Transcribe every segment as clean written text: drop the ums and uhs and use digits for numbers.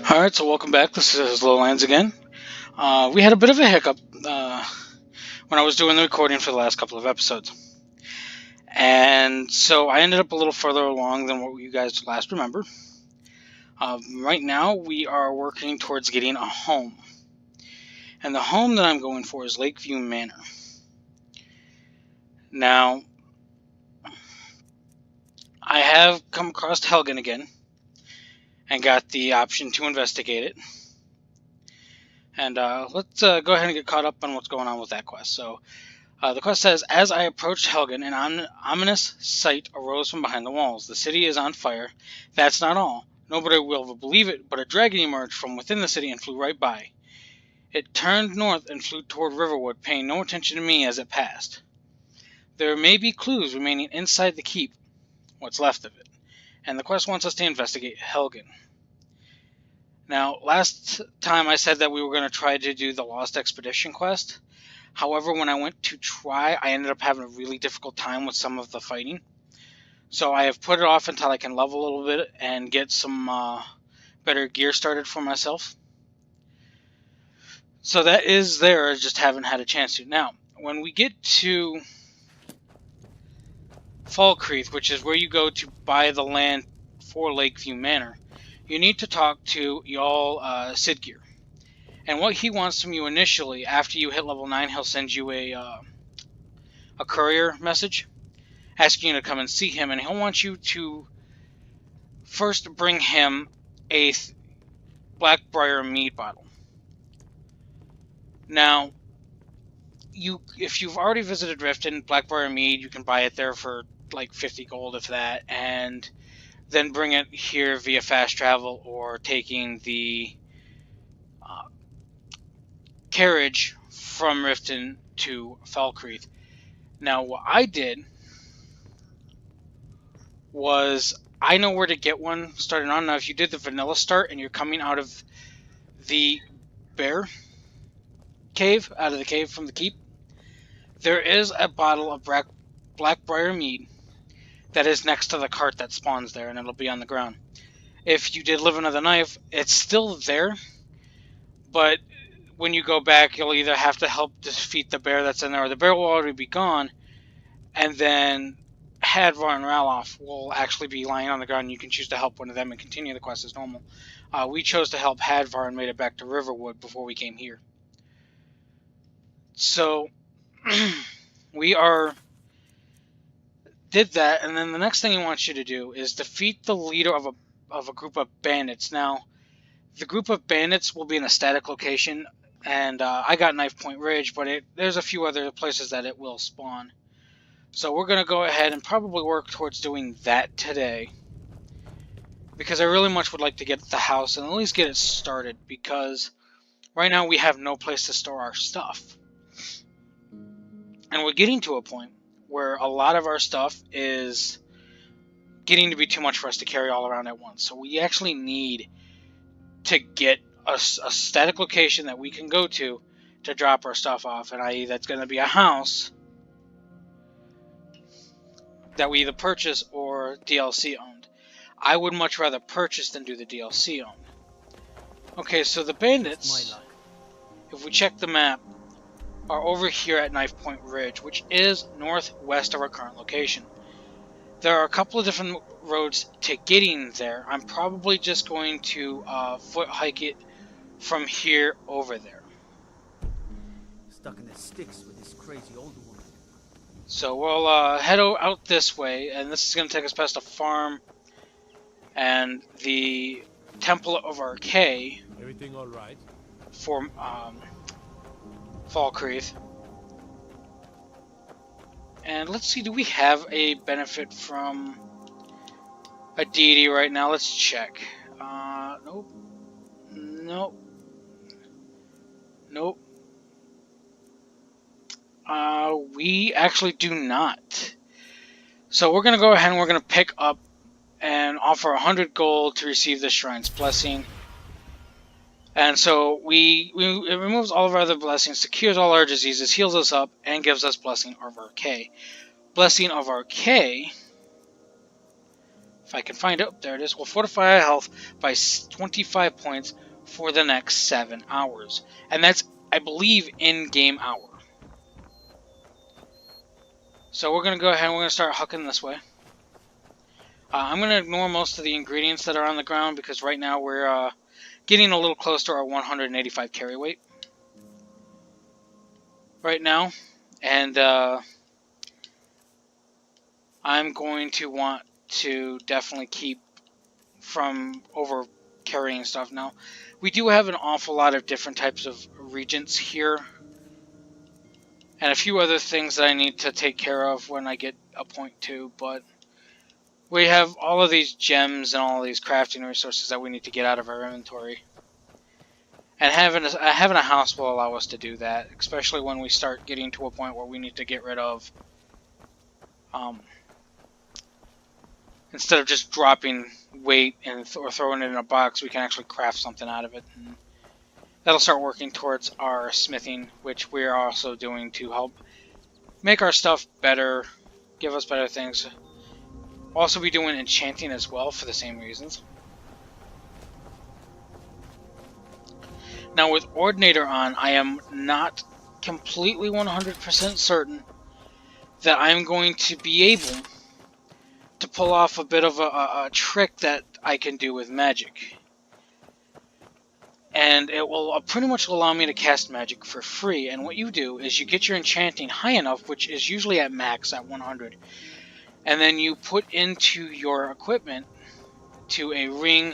Alright, so welcome back. This is Lowlands again. We had a bit of a hiccup when I was doing the recording for the last couple of episodes. And so I ended up a little further along than what you guys last remember. Right now, we are working towards getting a home. And the home that I'm going for is Lakeview Manor. Now, I have come across Helgen again and got the option to investigate it. And let's go ahead and get caught up on what's going on with that quest. So, the quest says, as I approached Helgen, an ominous sight arose from behind the walls. The city is on fire. That's not all. Nobody will ever believe it, but a dragon emerged from within the city and flew right by. It turned north and flew toward Riverwood, paying no attention to me as it passed. There may be clues remaining inside the keep, what's left of it, and the quest wants us to investigate Helgen. Now, last time I said that we were going to try to do the Lost Expedition quest. However, when I went to try, I ended up having a really difficult time with some of the fighting. So I have put it off until I can level a little bit and get some better gear started for myself. So that is there, I just haven't had a chance to. Now, when we get to Falkreath, which is where you go to buy the land for Lakeview Manor, you need to talk to Jarl Siggeir. And what he wants from you initially, after you hit level 9, he'll send you a courier message asking you to come and see him, and he'll want you to first bring him a Blackbriar mead bottle. Now, if you've already visited Riften, Blackbriar mead, you can buy it there for like 50 gold, if that, and then bring it here via fast travel or taking the carriage from Riften to Falkreath. Now, what I did was, I know where to get one starting on. Now, if you did the vanilla start and you're coming out of the bear cave, out of the cave from the keep, there is a bottle of Blackbriar mead that is next to the cart that spawns there, and it'll be on the ground. If you did live another knife, it's still there, but when you go back, you'll either have to help defeat the bear that's in there, or the bear will already be gone, and then Hadvar and Ralof will actually be lying on the ground, and you can choose to help one of them and continue the quest as normal. We chose to help Hadvar and made it back to Riverwood before we came here. So, we did that, and then the next thing he wants you to do is defeat the leader of a group of bandits. Now, the group of bandits will be in a static location, and I got Knife Point Ridge, but there's a few other places that it will spawn. So we're going to go ahead and probably work towards doing that today, because I really much would like to get the house and at least get it started, because right now we have no place to store our stuff. And we're getting to a point where a lot of our stuff is getting to be too much for us to carry all around at once. So we actually need to get a static location that we can go to drop our stuff off, and i.e. that's going to be a house that we either purchase or DLC owned. I would much rather purchase than do the DLC owned. Okay, so the bandits, if we check the map, are over here at Knife Point Ridge, which is northwest of our current location. There are a couple of different roads to getting there. I'm probably just going to foot hike it from here over there. Stuck in the sticks with this crazy old woman. So we'll head out this way, and this is going to take us past a farm and the Temple of Archay. Everything all right? For Falkreath. And let's see, do we have a benefit from a deity right now? Let's check. Nope. Nope. Nope. We actually do not. So we're going to go ahead and we're going to pick up and offer 100 gold to receive the Shrine's Blessing. And so it removes all of our other blessings, secures all our diseases, heals us up, and gives us Blessing of Archay. Blessing of Archay If I can find it, there it is. Will fortify health by 25 points for the next 7 hours. And that's, I believe, in-game hour. So we're going to go ahead and we're going to start hucking this way. I'm going to ignore most of the ingredients that are on the ground because right now we're getting a little close to our 185 carry weight. Right now. And I'm going to want to definitely keep from over carrying stuff. Now, we do have an awful lot of different types of regents here. And a few other things that I need to take care of when I get a point 2, but we have all of these gems and all of these crafting resources that we need to get out of our inventory. And having a house will allow us to do that, especially when we start getting to a point where we need to get rid of, instead of just dropping weight and or throwing it in a box, we can actually craft something out of it. And that'll start working towards our smithing, which we are also doing to help make our stuff better, give us better things. Also be doing enchanting as well for the same reasons. Now with Ordinator on, I am not completely 100% certain that I'm going to be able to pull off a bit of a trick that I can do with magic. And it will pretty much allow me to cast magic for free. And what you do is you get your enchanting high enough, which is usually at max at 100. And then you put into your equipment to a ring,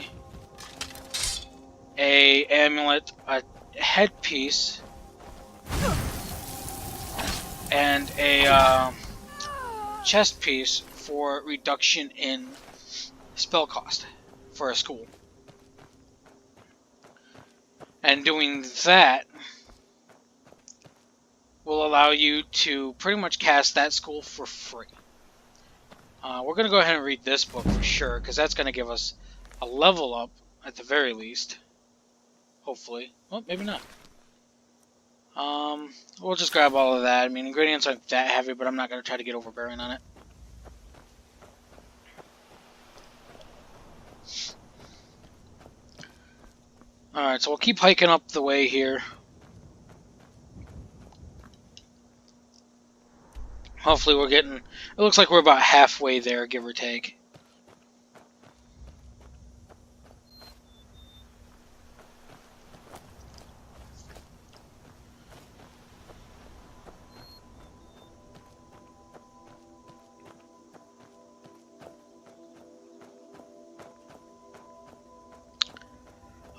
a amulet, a headpiece, and a chest piece for reduction in spell cost for a school. And doing that will allow you to pretty much cast that school for free. We're going to go ahead and read this book for sure, because that's going to give us a level up at the very least. Hopefully. Well, maybe not. We'll just grab all of that. I mean, ingredients aren't that heavy, but I'm not going to try to get overbearing on it. Alright, so we'll keep hiking up the way here. Hopefully we're getting... It looks like we're about halfway there, give or take.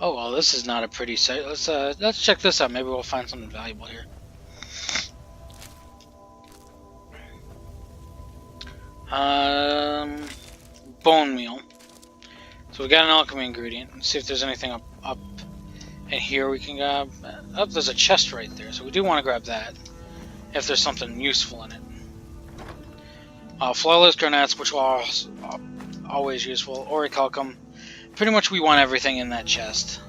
Oh well, this is not a pretty sight. Let's check this out. Maybe we'll find something valuable here. Bone meal. So we got an alchemy ingredient. Let's see if there's anything up in here we can grab. Oh, there's a chest right there, so we do want to grab that if there's something useful in it. Flawless grenades, which are always useful. Orichalcum. Pretty much we want everything in that chest.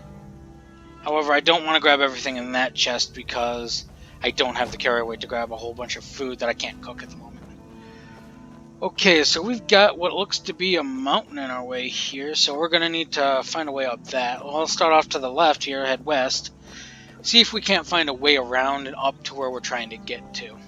However, I don't want to grab everything in that chest because I don't have the carry weight to grab a whole bunch of food that I can't cook at the moment. Okay, so we've got what looks to be a mountain in our way here, so we're going to need to find a way up that. Well, I'll start off to the left here, head west, see if we can't find a way around and up to where we're trying to get to.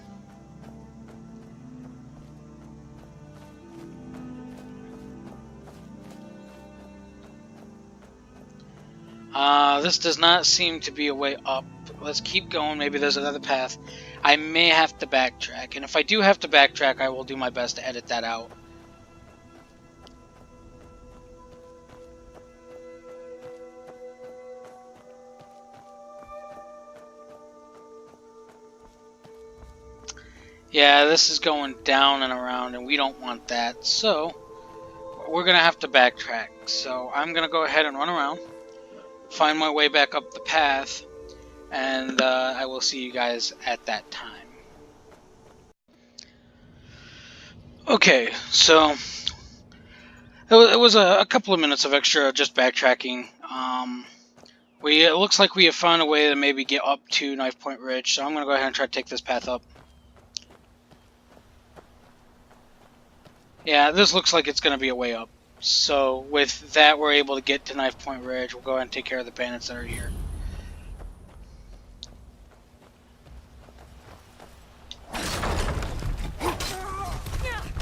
This does not seem to be a way up. Let's keep going. Maybe there's another path. I may have to backtrack, and if I do have to backtrack, I will do my best to edit that out. Yeah, this is going down and around, and we don't want that, so we're going to have to backtrack. So I'm going to go ahead and run around, find my way back up the path, and I will see you guys at that time. Okay, so it was a couple of minutes of extra just backtracking. It looks like we have found a way to maybe get up to Knife Point Ridge, so I'm going to go ahead and try to take this path up. Yeah, this looks like it's going to be a way up. So with that, we're able to get to Knife Point Ridge. We'll go ahead and take care of the bandits that are here.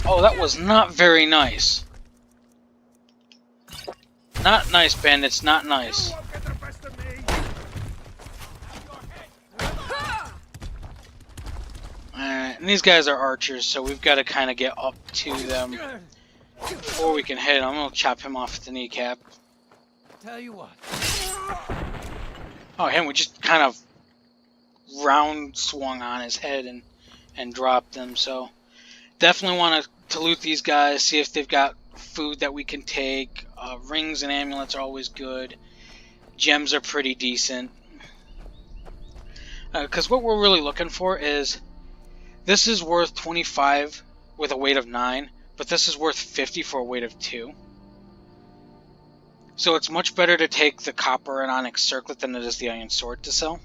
Oh, that was not very nice. Not nice, bandits, not nice. And these guys are archers, so we've got to kind of get up to them before we can hit him. I'm going to chop him off at the kneecap. Tell you what. Oh, him, we just kind of round swung on his head and dropped him, so definitely want to loot these guys, see if they've got food that we can take. Rings and amulets are always good. Gems are pretty decent. Because what we're really looking for is, this is worth 25 with a weight of 9, but this is worth 50 for a weight of 2. So it's much better to take the copper and onyx circlet than it is the iron sword to sell.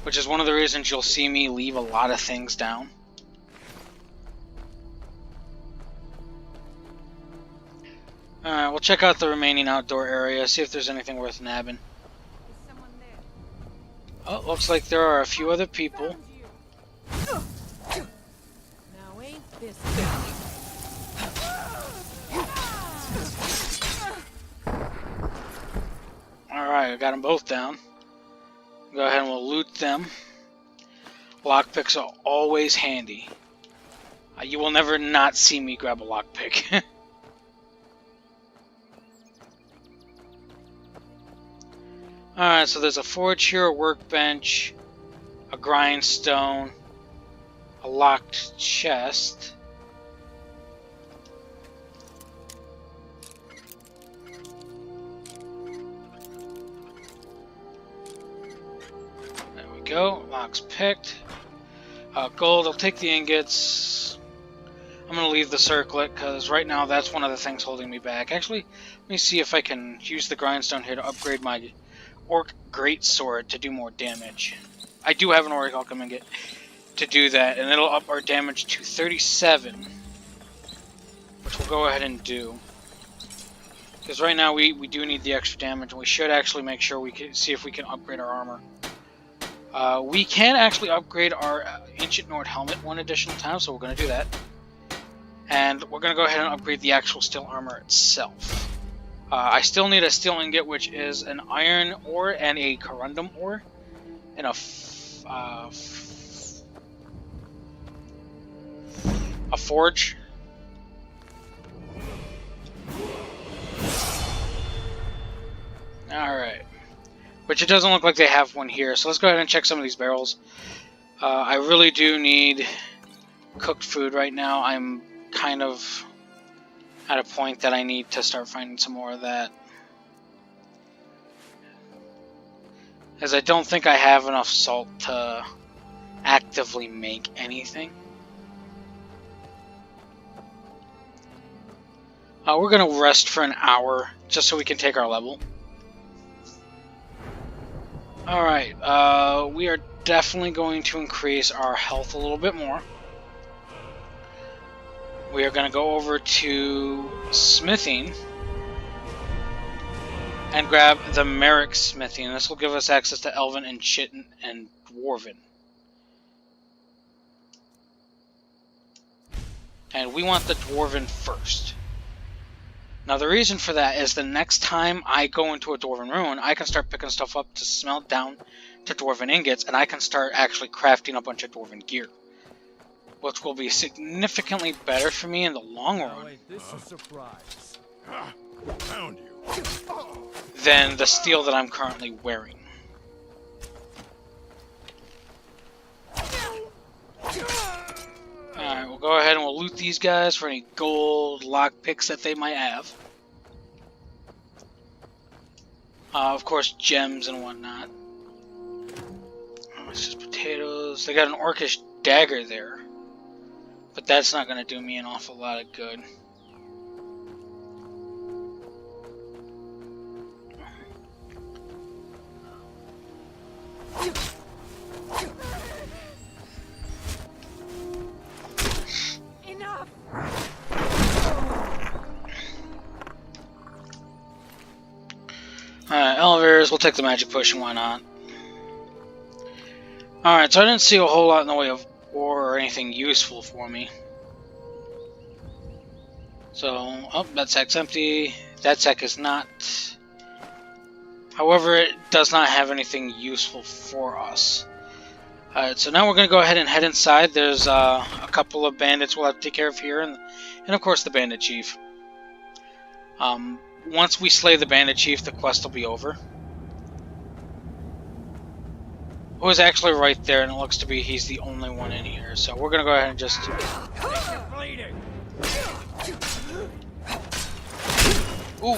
Which is one of the reasons you'll see me leave a lot of things down. Alright, we'll check out the remaining outdoor area, see if there's anything worth nabbing. Oh, looks like there are a few other people. Now ain't this Alright, I got them both down. Go ahead and we'll loot them. Lockpicks are always handy. You will never not see me grab a lockpick. Alright, so there's a forge here, a workbench, a grindstone, a locked chest. There we go, locks picked. Gold, I'll take the ingots. I'm going to leave the circlet, because right now that's one of the things holding me back. Actually, let me see if I can use the grindstone here to upgrade my Orc Greatsword to do more damage. I do have an Orc Alchem ingot to do that, and it'll up our damage to 37, which we'll go ahead and do. Because right now we do need the extra damage, and we should actually make sure we can see if we can upgrade our armor. We can actually upgrade our Ancient Nord helmet one additional time, so we're going to do that. And we're going to go ahead and upgrade the actual steel armor itself. I still need a steel ingot, which is an iron ore and a corundum ore, and a forge. Alright. Which it doesn't look like they have one here, so let's go ahead and check some of these barrels. I really do need cooked food right now. I'm kind of at a point that I need to start finding some more of that. As I don't think I have enough salt to actively make anything. We're going to rest for an hour, just so we can take our level. Alright, we are definitely going to increase our health a little bit more. We are going to go over to smithing and grab the Merrick smithing. This will give us access to Elven and Chitin and Dwarven. And we want the Dwarven first. Now the reason for that is the next time I go into a Dwarven ruin, I can start picking stuff up to smelt down to Dwarven ingots, and I can start actually crafting a bunch of Dwarven gear. Which will be significantly better for me in the long run than the steel that I'm currently wearing. Alright, we'll go ahead and we'll loot these guys for any gold, lockpicks that they might have. Of course, gems and whatnot. Oh, it's just potatoes. They got an orcish dagger there. But that's not going to do me an awful lot of good. Alright, elevators, we'll take the magic potion, why not? Alright, so I didn't see a whole lot in the way of ore or anything useful for me. So, oh, that sack's empty. That sack is not. However, it does not have anything useful for us. Alright, so now we're going to go ahead and head inside. There's a couple of bandits we'll have to take care of here, and of course the bandit chief. Once we slay the bandit chief, the quest will be over. Who is actually right there, and it looks to be he's the only one in here. So we're going to go ahead and just... Ooh!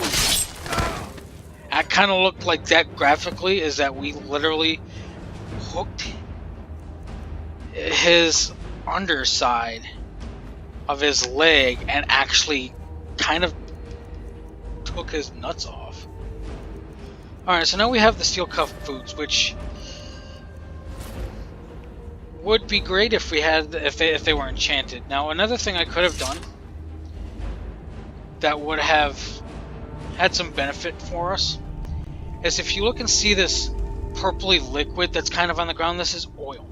That kind of looked like that graphically, is that we literally hooked his underside of his leg and actually kind of took his nuts off. Alright, so now we have the steel cuffed boots, which would be great if we had if they were enchanted. Now another thing I could have done that would have had some benefit for us is if you look and see this purpley liquid that's kind of on the ground, this is oil.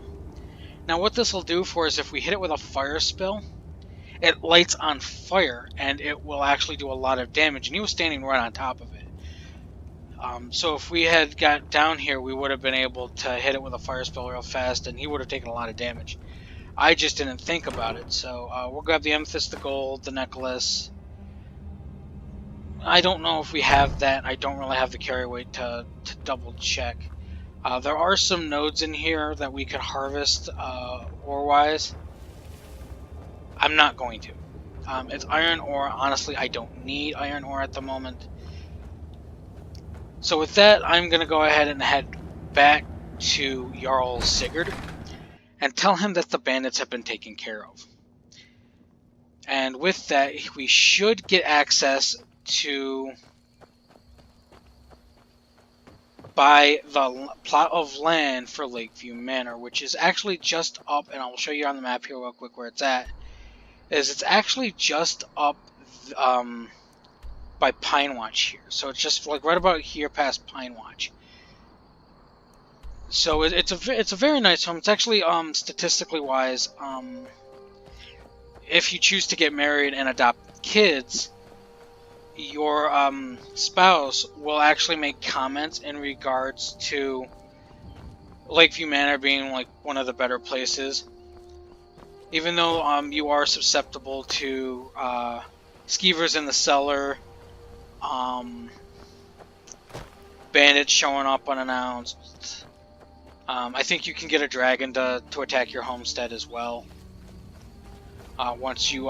Now what this will do for us, if we hit it with a fire spell, it lights on fire and it will actually do a lot of damage, and he was standing right on top of it. So if we had got down here, we would have been able to hit it with a fire spell real fast and he would have taken a lot of damage. I just didn't think about it, so we'll grab the amethyst, the gold, the necklace. I don't know if we have that. I don't really have the carry weight to double check. There are some nodes in here that we could harvest ore-wise. I'm not going to. It's iron ore. Honestly, I don't need iron ore at the moment. So with that, I'm going to go ahead and head back to Jarl Sigurd and tell him that the bandits have been taken care of. And with that, we should get access to buy the plot of land for Lakeview Manor, which is actually just up, and I'll show you on the map here real quick where it's at. It's actually just up by Pine Watch here, so it's just like right about here past Pine Watch. So it's a very nice home. It's actually statistically wise, if you choose to get married and adopt kids, your spouse will actually make comments in regards to Lakeview Manor being like one of the better places. Even though you are susceptible to skeevers in the cellar, bandits showing up unannounced. I think you can get a dragon to attack your homestead as well. Once you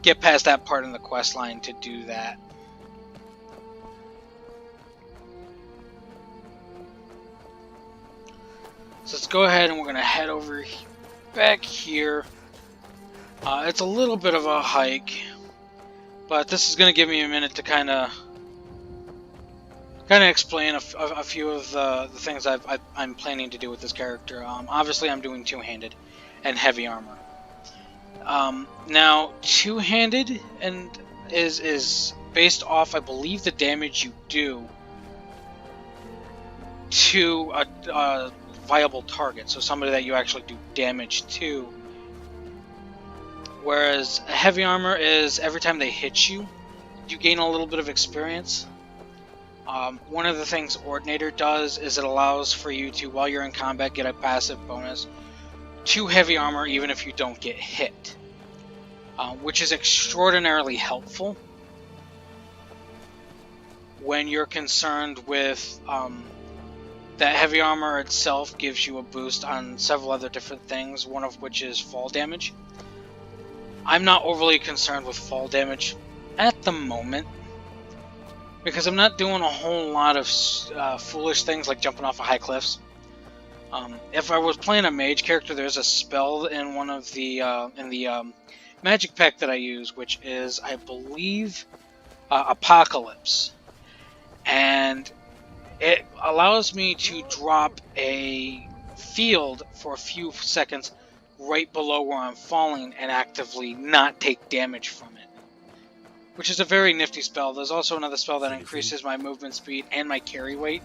get past that part in the quest line to do that. So let's go ahead and we're going to head over back here. It's a little bit of a hike, but this is going to give me a minute to kind of explain a few of the things I'm planning to do with this character. Obviously I'm doing two-handed and heavy armor. Now, two-handed and is based off, I believe, the damage you do to a viable target, so somebody that you actually do damage to. Whereas heavy armor is every time they hit you, you gain a little bit of experience. One of the things Ordinator does is it allows for you to, while you're in combat, get a passive bonus to heavy armor even if you don't get hit, which is extraordinarily helpful when you're concerned with that heavy armor itself gives you a boost on several other different things, one of which is fall damage. I'm not overly concerned with fall damage at the moment, because I'm not doing a whole lot of foolish things like jumping off of high cliffs. If I was playing a mage character, there's a spell in one of the magic pack that I use, which is, I believe, Apocalypse, and it allows me to drop a field for a few seconds right below where I'm falling and actively not take damage from it. which is a very nifty spell. There's also another spell that increases my movement speed and my carry weight,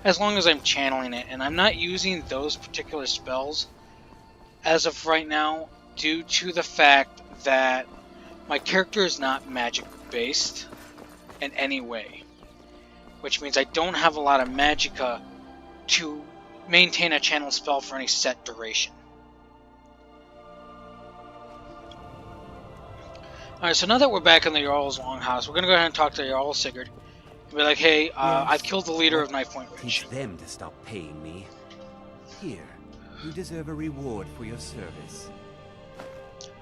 as long as I'm channeling it. And I'm not using those particular spells as of right now, due to the fact that my character is not magic based in any way, which means I don't have a lot of magicka to maintain a channel spell for any set duration. Alright, so now that we're back in the Jarl's Longhouse, we're going to go ahead and talk to Jarl Sigurd and be like, hey, I've killed the leader of Knife Point Ridge. Teach them to stop paying me. Here, you deserve a reward for your service.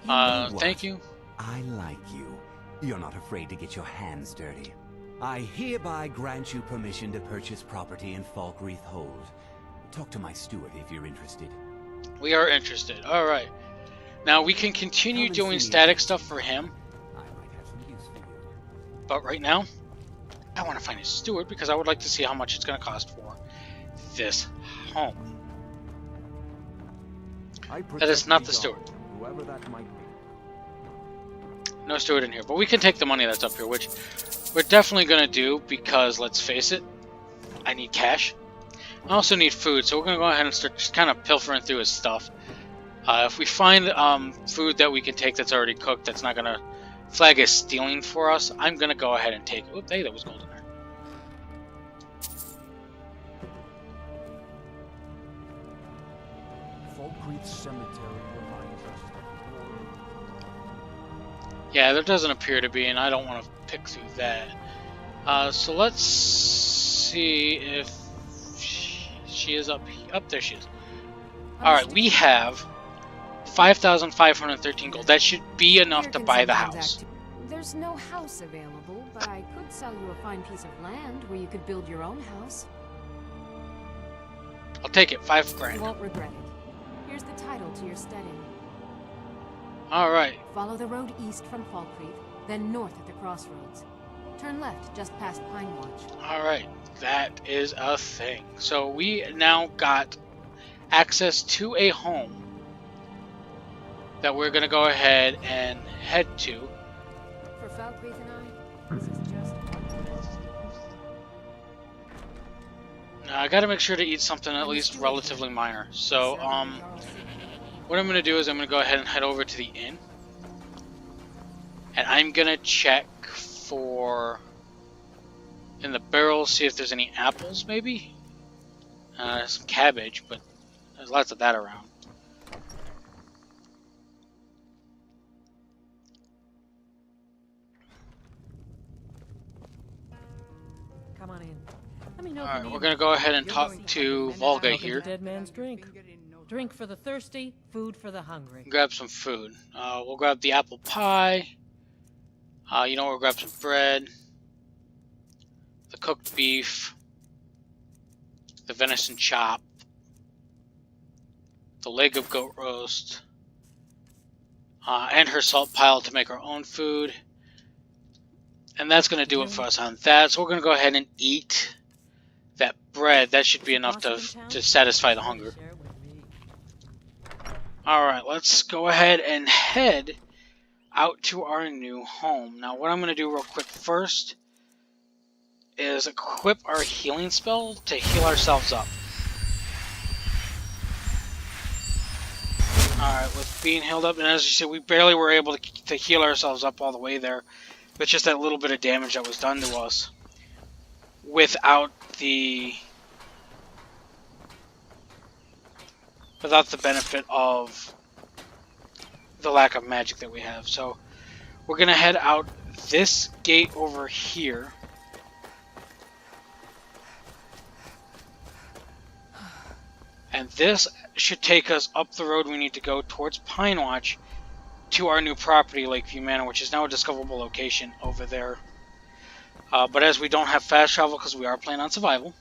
Thank you. I like you. You're not afraid to get your hands dirty. I hereby grant you permission to purchase property in Falkreath Hold. Talk to my steward if you're interested. We are interested. Alright. Now we can continue doing static stuff for him. I might have some use for you. But right now, I want to find his steward because I would like to see how much it's going to cost for this home. That is not the steward. Whoever that might be. No steward in here, but we can take the money that's up here, which we're definitely going to do because, let's face it, I need cash. I also need food, so we're going to go ahead and start just kind of pilfering through his stuff. If we find food that we can take that's already cooked, that's not going to flag as stealing for us, I'm going to go ahead and take it. Oop, hey, there was gold in there. Falkreath Cemetery reminds us that Yeah, there doesn't appear to be, and I don't want to pick through that. So let's see if she is up there. She is. Alright, we have 5,513 gold. That should be enough to buy the house. There's no house available, but I could sell you a fine piece of land where you could build your own house. I'll take it, 5 You grand. won't regret it. Here's the title to your steading. Alright, Follow the road east from Falkreath, then north at the crossroads. Turn left just past Pine Watch. alright. That is a thing. So we now got access to a home that we're going to go ahead and head to. For Falkreath and I, this is just Now, I got to make sure to eat something at least relatively minor. So, what I'm going to do is I'm going to go ahead and head over to the inn. And I'm going to check for, in the barrels, see if there's any apples, maybe? Some cabbage, but there's lots of that around. Come on in. Let me know. Alright, we're going to go ahead and talk to Volga here. Dead man's drink. Drink for the thirsty, food for the hungry. Grab some food. We'll grab the apple pie. We'll grab some bread. The cooked beef. The venison chop. The leg of goat roast. And her salt pile to make our own food. And that's going to do it for us on that. So we're going to go ahead and eat that bread. That should be enough to satisfy the hunger. Alright, let's go ahead and head out to our new home. Now what I'm going to do real quick first is equip our healing spell to heal ourselves up. Alright, with being healed up, and as you see, we barely were able to heal ourselves up all the way there. With just that little bit of damage that was done to us. Without the benefit of the lack of magic that we have. So we're gonna head out this gate over here. And this should take us up the road we need to go towards Pine Watch to our new property, Lakeview Manor, which is now a discoverable location over there. But as we don't have fast travel because we are playing on survival,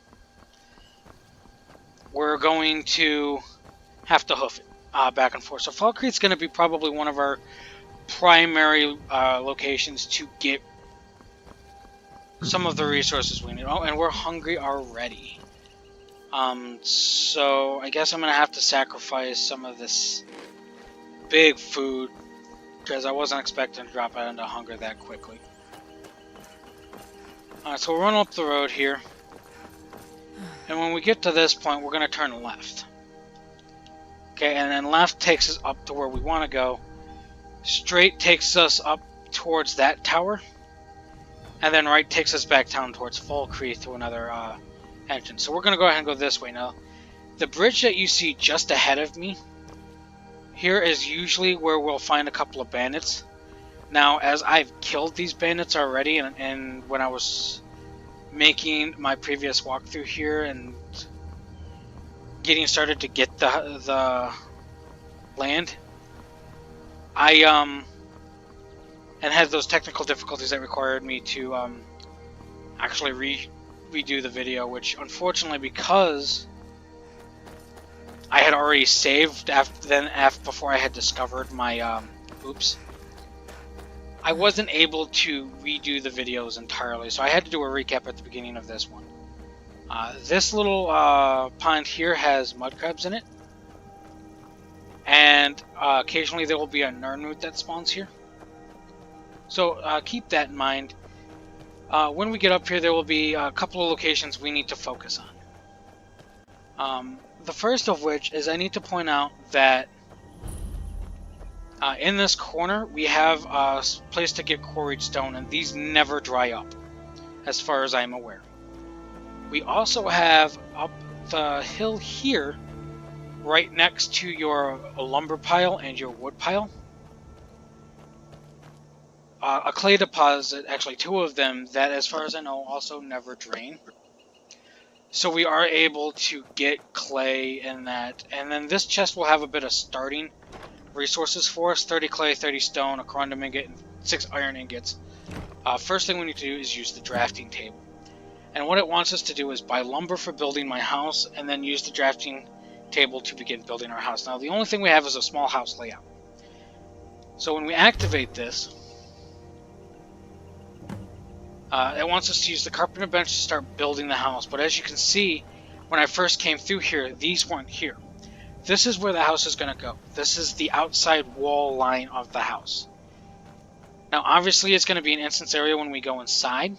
we're going to have to hoof it back and forth. So Falkreath's going to be probably one of our primary locations to get some of the resources we need. Oh, and we're hungry already. So I guess I'm going to have to sacrifice some of this big food because I wasn't expecting to drop out into hunger that quickly. Alright, so we'll run up the road here. And when we get to this point, we're going to turn left. Okay, and then left takes us up to where we want to go. Straight takes us up towards that tower. And then right takes us back down towards Falkreath to another entrance. So we're going to go ahead and go this way now. The bridge that you see just ahead of me here is usually where we'll find a couple of bandits. Now, as I've killed these bandits already, and when I was making my previous walkthrough here and getting started to get the land, I and had those technical difficulties that required me to actually redo the video, which unfortunately, because I had already saved before I had discovered my oops, I wasn't able to redo the videos entirely, so I had to do a recap at the beginning of this one. This little pond here has mud crabs in it, and occasionally there will be a Nirnroot that spawns here. So keep that in mind. When we get up here, there will be a couple of locations we need to focus on. The first of which is I need to point out that in this corner we have a place to get quarried stone, and these never dry up, as far as I'm aware. We also have up the hill here, right next to your lumber pile and your wood pile, a clay deposit, actually two of them, that as far as I know also never drain. So we are able to get clay in that. And then this chest will have a bit of starting resources for us: 30 clay, 30 stone, a corundum ingot, and 6 iron ingots. First thing we need to do is use the drafting table. And what it wants us to do is buy lumber for building my house, and then use the drafting table to begin building our house. Now the only thing we have is a small house layout. So when we activate this, it wants us to use the carpenter bench to start building the house. But as you can see, when I first came through here, these weren't here. This is where the house is going to go. This is the outside wall line of the house. Now obviously it's going to be an instance area when we go inside.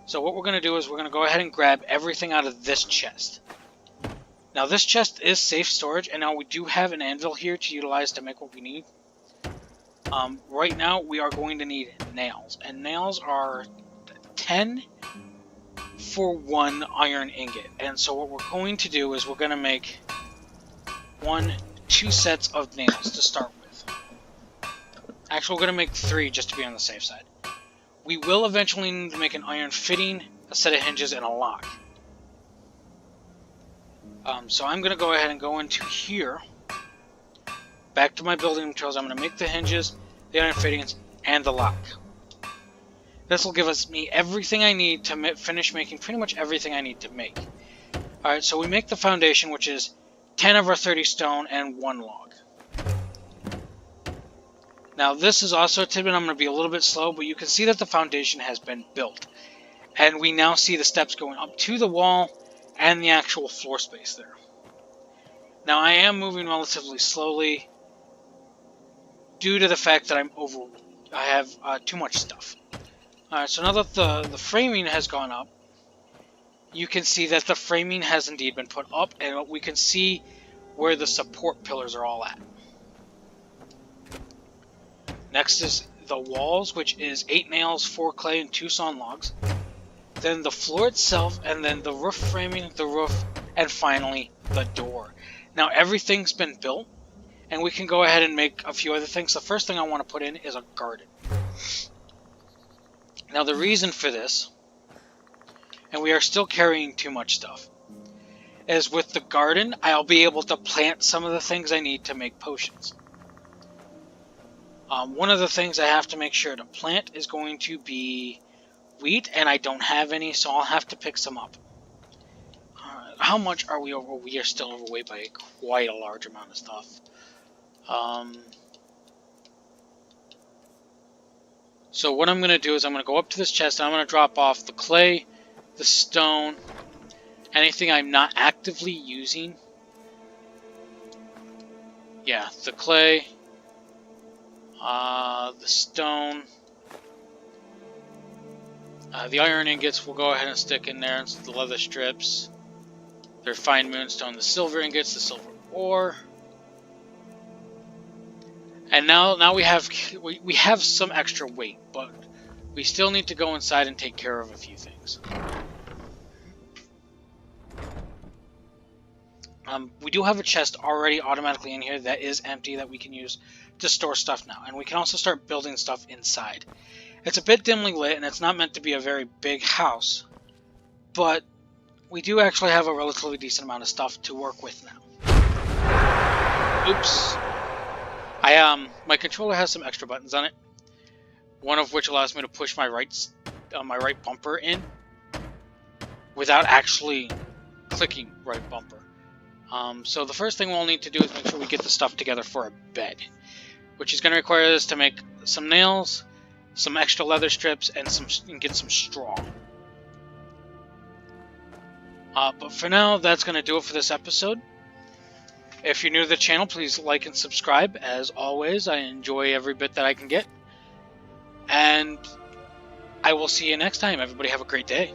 So what we're going to do is we're going to go ahead and grab everything out of this chest. Now this chest is safe storage, and now we do have an anvil here to utilize to make what we need. Right now we are going to need nails, and nails are 10 for 1 iron ingot. And so what we're going to do is we're going to make 2 sets of nails to start with. Actually, we're going to make 3 just to be on the safe side. We will eventually need to make an iron fitting, a set of hinges, and a lock. So I'm going to go ahead and go into here, back to my building materials. I'm going to make the hinges, the iron fittings, and the lock. This will give me everything I need to finish making pretty much everything I need to make. Alright, so we make the foundation, which is 10 of our 30 stone and 1 log. Now this is also a tidbit. I'm going to be a little bit slow, but you can see that the foundation has been built. And we now see the steps going up to the wall and the actual floor space there. Now I am moving relatively slowly due to the fact that I have too much stuff. Alright, so now that the framing has gone up, you can see that the framing has indeed been put up, and we can see where the support pillars are all at. Next is the walls, which is 8 nails, 4 clay, and 2 sawn logs. Then the floor itself, and then the roof framing, the roof, and finally the door. Now everything's been built, and we can go ahead and make a few other things. The first thing I want to put in is a garden. Now the reason for this, and we are still carrying too much stuff, is with the garden I'll be able to plant some of the things I need to make potions. One of the things I have to make sure to plant is going to be wheat, and I don't have any, so I'll have to pick some up. How much are we over? We are still overweight by quite a large amount of stuff. So what I'm going to do is I'm going to go up to this chest, and I'm going to drop off the clay, the stone, anything I'm not actively using. Yeah, the clay, the stone, The iron ingots we'll go ahead and stick in there, and the leather strips. They're fine moonstone. The silver ingots, the silver ore. And now we have some extra weight, but we still need to go inside and take care of a few things. We do have a chest already automatically in here that is empty that we can use to store stuff now. And we can also start building stuff inside. It's a bit dimly lit and it's not meant to be a very big house. But we do actually have a relatively decent amount of stuff to work with now. Oops. My controller has some extra buttons on it. One of which allows me to push my right bumper in without actually clicking right bumper. So the first thing we'll need to do is make sure we get the stuff together for a bed, which is going to require us to make some nails, some extra leather strips, and get some straw. But for now, that's going to do it for this episode. If you're new to the channel, please like and subscribe. As always, I enjoy every bit that I can get. And I will see you next time. Everybody have a great day.